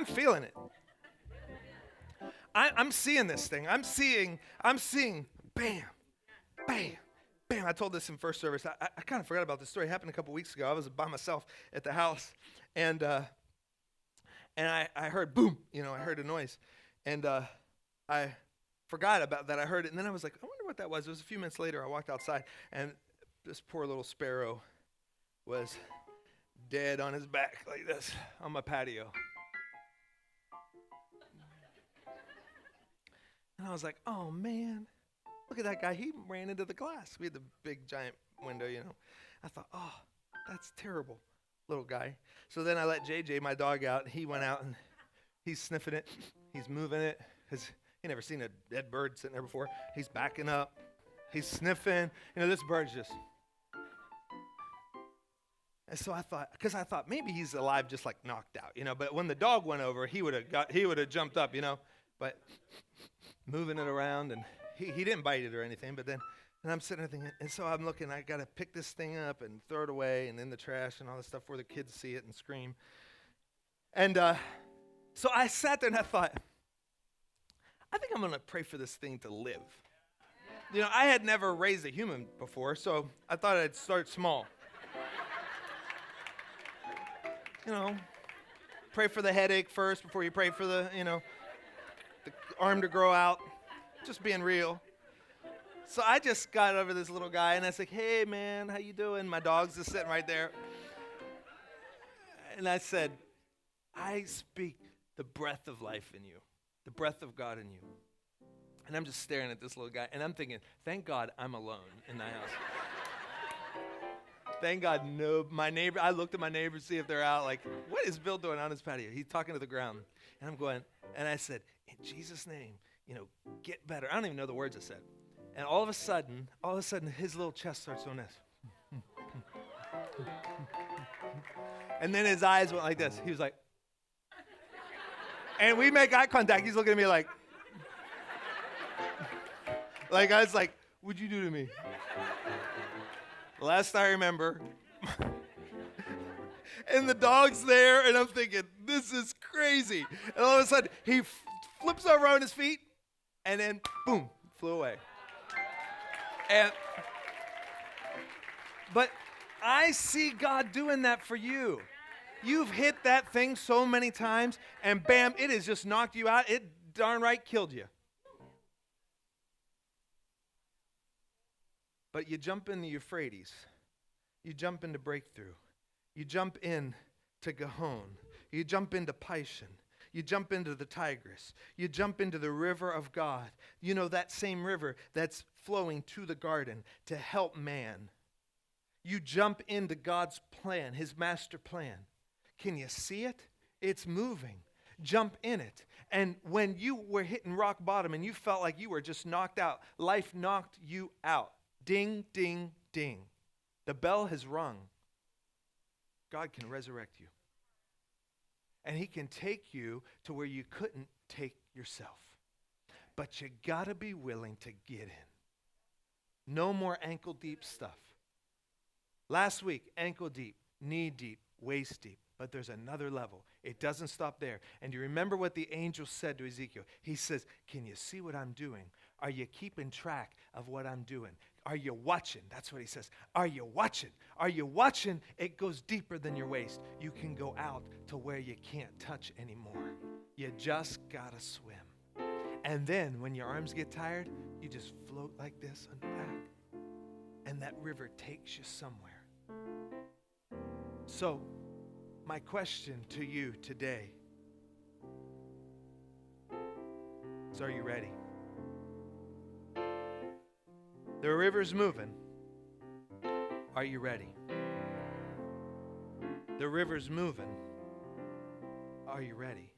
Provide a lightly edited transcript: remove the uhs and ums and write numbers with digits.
I'm feeling it. I'm seeing this thing. I'm seeing, bam, bam, bam. I told this in first service. I kind of forgot about this story. It happened a couple weeks ago. I was by myself at the house, and I heard boom. I heard a noise, and I forgot about that. I heard it, and then I was like, I wonder what that was. It was a few minutes later. I walked outside, and this poor little sparrow was dead on his back like this on my patio. And I was like, oh, man, look at that guy. He ran into the glass. We had the big, giant window, I thought, oh, that's terrible, little guy. So then I let JJ, my dog, out. He went out, and he's sniffing it. He's moving it. He never seen a dead bird sitting there before. He's backing up. He's sniffing. This bird's just. And so I thought maybe he's alive, just like knocked out, But when the dog went over, he would have jumped up, But moving it around, and he didn't bite it or anything. But then, and I'm sitting there thinking, and so I'm looking. I got to pick this thing up and throw it away, and in the trash and all this stuff where the kids see it and scream. And so I sat there and I thought, I think I'm going to pray for this thing to live. I had never raised a human before, so I thought I'd start small. Pray for the headache first before you pray for the arm to grow out. Just being real. So I just got over this little guy, and I was like, hey, man, how you doing? My dog's just sitting right there. And I said, I speak the breath of life in you, the breath of God in you. And I'm just staring at this little guy, and I'm thinking, thank God I'm alone in the house. Thank God, no, my neighbor, I looked at my neighbors to see if they're out, like, what is Bill doing on his patio? He's talking to the ground. And I'm going, and I said, in Jesus' name, get better. I don't even know the words I said. And all of a sudden, his little chest starts doing this. And then his eyes went like this. He was like, and we make eye contact. He's looking at me like I was like, what'd you do to me? Last I remember, and the dog's there, and I'm thinking, this is crazy. And all of a sudden, he flips over on his feet, and then, boom, flew away. But I see God doing that for you. You've hit that thing so many times, and bam, it has just knocked you out. It darn right killed you. But you jump in the Euphrates. You jump into breakthrough. You jump in to Gihon. You jump into Pishon. You jump into the Tigris. You jump into the river of God. That same river that's flowing to the garden to help man. You jump into God's plan, his master plan. Can you see it? It's moving. Jump in it. And when you were hitting rock bottom and you felt like you were just knocked out, life knocked you out. Ding, ding, ding. The bell has rung. God can resurrect you. And he can take you to where you couldn't take yourself. But you got to be willing to get in. No more ankle deep stuff. Last week, ankle deep, knee deep, waist deep. But there's another level. It doesn't stop there. And you remember what the angel said to Ezekiel? He says, can you see what I'm doing? Are you keeping track of what I'm doing? Are you watching? That's what he says. Are you watching? Are you watching? It goes deeper than your waist. You can go out to where you can't touch anymore. You just got to swim. And then when your arms get tired, you just float like this on the back. And that river takes you somewhere. So, my question to you today is, are you ready? The river's moving. Are you ready? The river's moving. Are you ready?